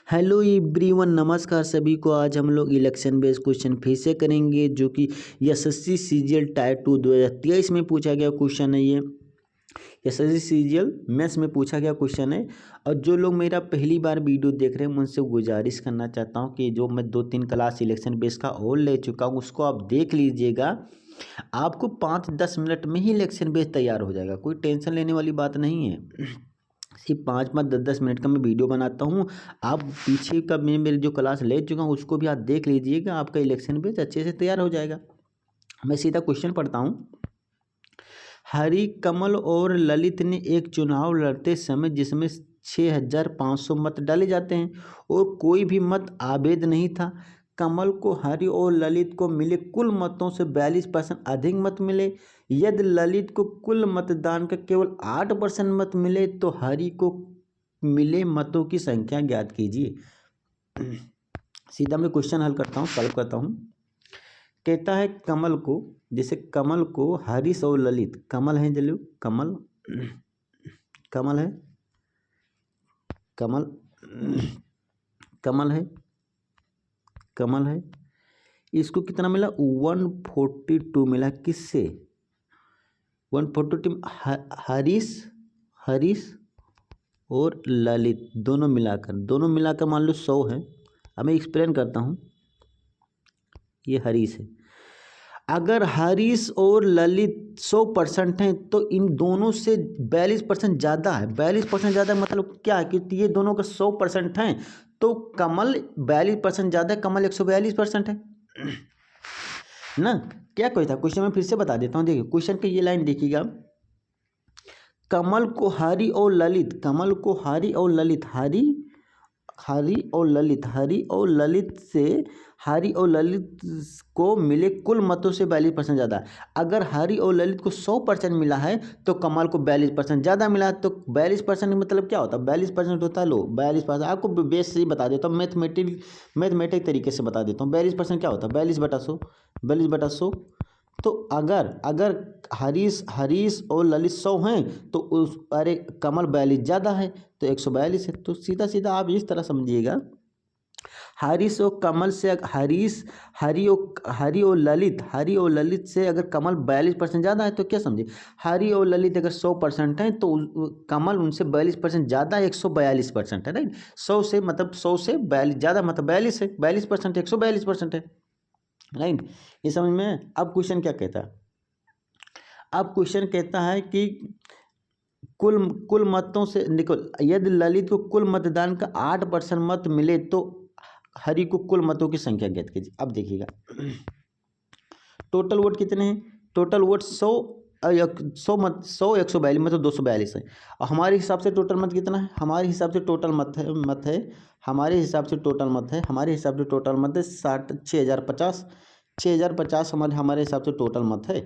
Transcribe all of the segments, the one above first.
Hello everyone, नमस्कार सभी को। आज हम लोग इलेक्शन बेस्ड क्वेश्चन फिर से करेंगे जो कि एसएससी सीजीएल टायर 2 2023 में पूछा गया क्वेश्चन है। ये एसएससी सीजीएल मैथ्स में पूछा गया क्वेश्चन है। और जो लोग मेरा पहली बार वीडियो देख रहे हैं, मैं उनसे गुजारिश करना चाहता हूं कि जो मैं 2-3 क्लास इलेक्शन बेस्ड का और ले चुका हूं उसको आप देख लीजिएगा। आपको 5-10 मिनट में ही इलेक्शन बेस्ड तैयार हो जाएगा, कोई टेंशन लेने वाली बात नहीं है। सिर्फ 5-10 मिनट का मैं वीडियो बनाता हूँ। आप पीछे का मेरे जो क्लास ले चुका हूँ उसको भी आप देख लीजिएगा, आपका इलेक्शन बेस अच्छे से तैयार हो जाएगा। मैं सीधा क्वेश्चन पढ़ता हूँ। हरि, कमल और ललित ने एक चुनाव लड़ते समय जिसमें 6500 मत डाले जाते हैं और कोई भी मत अवैध नहीं था। कमल को हरि और ललित को मिले कुल मतों से 42% अधिक मत मिले। यदि ललित को कुल मतदान का केवल 8% मत मिले तो हरि को मिले मतों की संख्या ज्ञात कीजिए। सीधा मैं क्वेश्चन हल करता हूँ, सॉल्व करता हूँ। कहता है कमल को, जैसे कमल को हरीश और ललित, कमल है जल्लू, कमल कमल है, कमल कमल है, कमल है। इसको कितना मिला? 142 मिला। किससे? 142 हरीश, हरीश और ललित दोनों मिलाकर मान लो 100 है। अब मैं एक्सप्लेन करता हूँ। ये हरीश है। अगर हरीश और ललित 100% हैं तो इन दोनों से 42% ज़्यादा है। 42% ज़्यादा मतलब क्या है कि ये दोनों का 100% हैं तो कमल 42% ज़्यादा है, कमल 142% है ना। क्या कोई था क्वेश्चन में फिर से बता देता हूँ। देखिए क्वेश्चन की ये लाइन देखिएगा। कमल को हरि और ललित, कमल को हरि और ललित, हरि और ललित से हरि और ललित को मिले कुल मतों से 42% ज़्यादा है। अगर हरि और ललित को 100% मिला है तो कमल को 42% ज़्यादा मिला है। तो 42% मतलब क्या होता है? 42% होता है, लो 42%। आपको बेस से ही बता देता हूँ, मैथमेटिक तरीके से बता देता हूँ। 42% क्या होता है? 42/100, 42/100। तो अगर हरीश और ललित 100 हैं तो उस अरे कमल 42 ज़्यादा है तो 142 है। तो सीधा सीधा आप इस तरह समझिएगा। हरीश और कमल से हरि और ललित से अगर कमल 42% ज़्यादा है तो क्या समझे? हरि और ललित अगर 100% हैं तो कमल उनसे 42% ज़्यादा 142% है, राइट। 100 से मतलब 100 से 42 ज़्यादा मतलब 42 है, 42% 142% है, राइट। ये समझ में। अब क्वेश्चन क्या कहता है? अब क्वेश्चन कहता है कि कुल मतों से देखो, यदि ललित को कुल मतदान का 8% मत मिले तो हरि को कुल मतों की संख्या ज्ञात कीजिए। अब देखिएगा टोटल वोट कितने हैं? टोटल वोट 100 मत 100 142 मतलब 242 है। और हमारे हिसाब से टोटल मत कितना है? हमारे हिसाब से टोटल मत है हमारे हिसाब से टोटल मत है 6050 6050 हमारे हिसाब से टोटल मत है।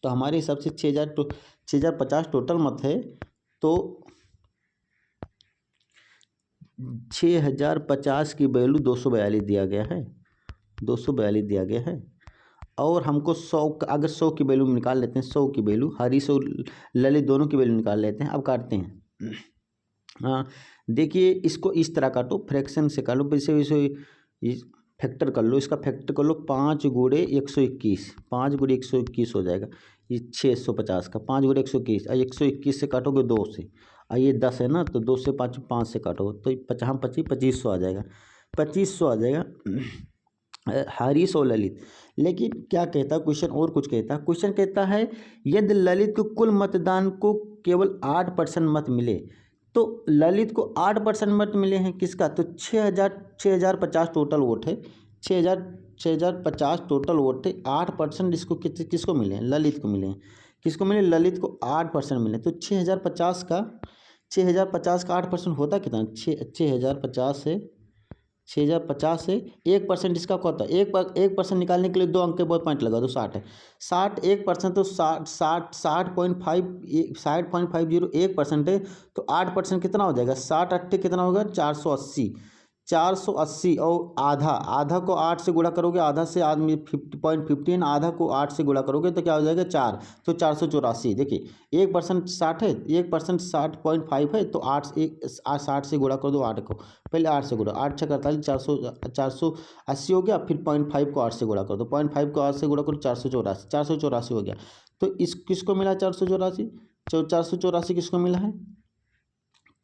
तो हमारे हिसाब से 6050 टोटल मत है। तो 6050 की वैल्यू 242 दिया गया है, 242 दिया गया है। और हमको 100 अगर 100 की वैल्यू निकाल लेते हैं, 100 की वैल्यू हरीश और ललित दोनों की वैल्यू निकाल लेते हैं। अब काटते हैं। हाँ देखिए, इसको इस तरह काटो, फ्रैक्शन से काटो, इसे फैक्टर कर लो, इसका फैक्टर कर लो। 5 गुणे 121, 5 गुणे 121 हो जाएगा। ये 650 का 5 गुणे 121, 121 से काटोगे 2 से, और ये 10 है ना, तो 2 से 5 से काटो तो 2500 आ जाएगा, 2500 आ जाएगा हरीश और ललित। लेकिन क्या कहता है क्वेश्चन? और कुछ कहता है। क्वेश्चन कहता है यदि ललित को कुल मतदान को केवल 8% मत मिले तो ललित को 8% मत मिले हैं किसका? तो 6050 टोटल वोट है, 6050 टोटल वोट है। 8% इसको किसको मिले हैं? ललित को मिले हैं। किसको मिले? ललित को 8% मिले। तो 6050 का 8% होता कितना? 6050 से 1% इसका क्या होता है? 1% निकालने के लिए 2 अंक के बाद पॉइंट लगा दो, 60 है। 1% तो 60.50 1% है। तो 8% कितना हो जाएगा? 60 8 कितना होगा? 480। 480 और आधा, आधा को 8 से गुणा करोगे, आधा से आदमी 50.15, आधा को 8 से गुणा करोगे तो क्या हो जाएगा 4, तो 484। देखिए 1% 60 है, 1% 60.5 है, तो 60 से गुणा कर दो 8 को, पहले 8 से गुणा, 8 छः 48, 480 हो गया, फिर 0.5 को 8 से गुणा कर दो, 0.5 को 8 से गुणा करो 484 हो गया। तो इस किसको मिला 484, 484 किसको मिला है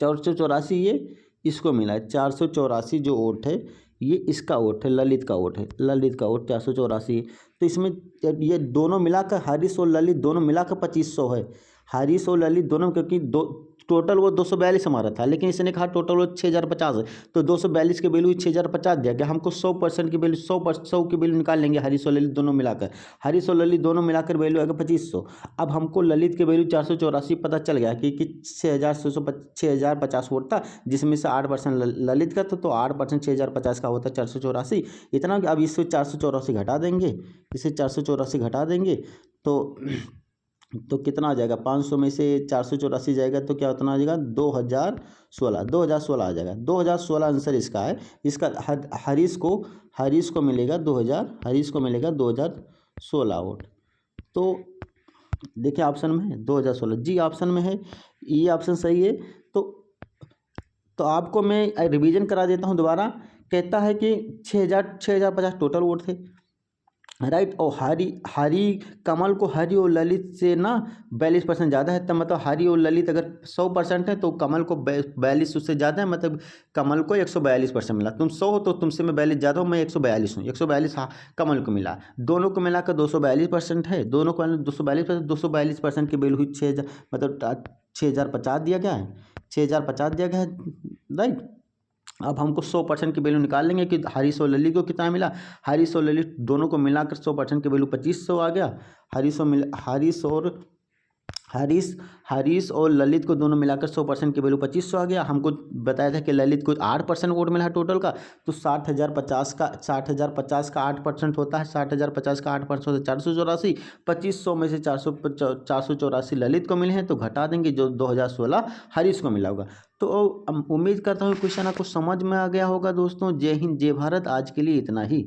484, ये इसको मिला है 484 जो ओट है ये इसका ओट है, ललित का ओट है, ललित का ओट 484। तो इसमें ये दोनों मिलाकर हरीश और ललित दोनों मिलाकर 2500 है, हरीश और ललित दोनों, क्योंकि टोटल वो 242 हमारा था, लेकिन इसने कहा टोटल वो 6050 है, तो 242 के वैल्यू 6050 दिया गया, हमको 100% की वैल्यू 100 की वैल्यू निकाल लेंगे हरीश और ललित दोनों मिलाकर, हरीश और ललित दोनों मिलाकर वैल्यू आएगा 2500। अब हमको ललित के वैल्यू 484 पता चल गया कि 6050 वोट था, जिसमें से 8% ललित का था, तो 8% 6050 का होता 484 इतना। अब इससे 484 घटा देंगे, इससे 484 घटा देंगे तो कितना आ जाएगा, 500 में से 484 जाएगा तो क्या उतना आ जाएगा 2016 आ जाएगा, 2016 आंसर इसका है। इसका हरीश को मिलेगा 2016 वोट। तो देखिए ऑप्शन में है 2016, जी ऑप्शन में है, ये ऑप्शन सही है। तो आपको मैं रिवीजन करा देता हूँ दोबारा। कहता है कि 6050 टोटल वोट थे, राइट। और हरी कमल को हरी और ललित से ना 42% ज़्यादा है, तो मतलब हरी और ललित अगर 100% है तो कमल को 42 उससे ज़्यादा है, मतलब कमल को 142% मिला। तुम 100 हो तो तुमसे मैं 42 ज़्यादा हूँ, मैं 142 हूँ, 142 हाँ कमल को मिला। दोनों को मिलाकर 242% है, दोनों को 242% की वैल्यू हुई 6000, मतलब 6050 दिया गया है, 6050 दिया गया है, राइट। अब हमको 100% की वैल्यू निकाल लेंगे कि हरीश और ललित को कितना मिला। हरीश और ललित दोनों को मिलाकर 100% की वैल्यू 2500 आ गया। हरीश और ललित को दोनों मिलाकर 100% की वैल्यू 2500 आ गया। हमको बताया था कि ललित को 8% वोट मिला है टोटल का, तो 60050 का 8% होता है, 60050 का 8% होता है 484। 2500 में से 484 ललित को मिले हैं, तो घटा देंगे जो 2016 हरीश को मिला होगा। तो उम्मीद करता हूँ क्वेश्चन आपको समझ में आ गया होगा दोस्तों। जय हिंद जय भारत, आज के लिए इतना ही।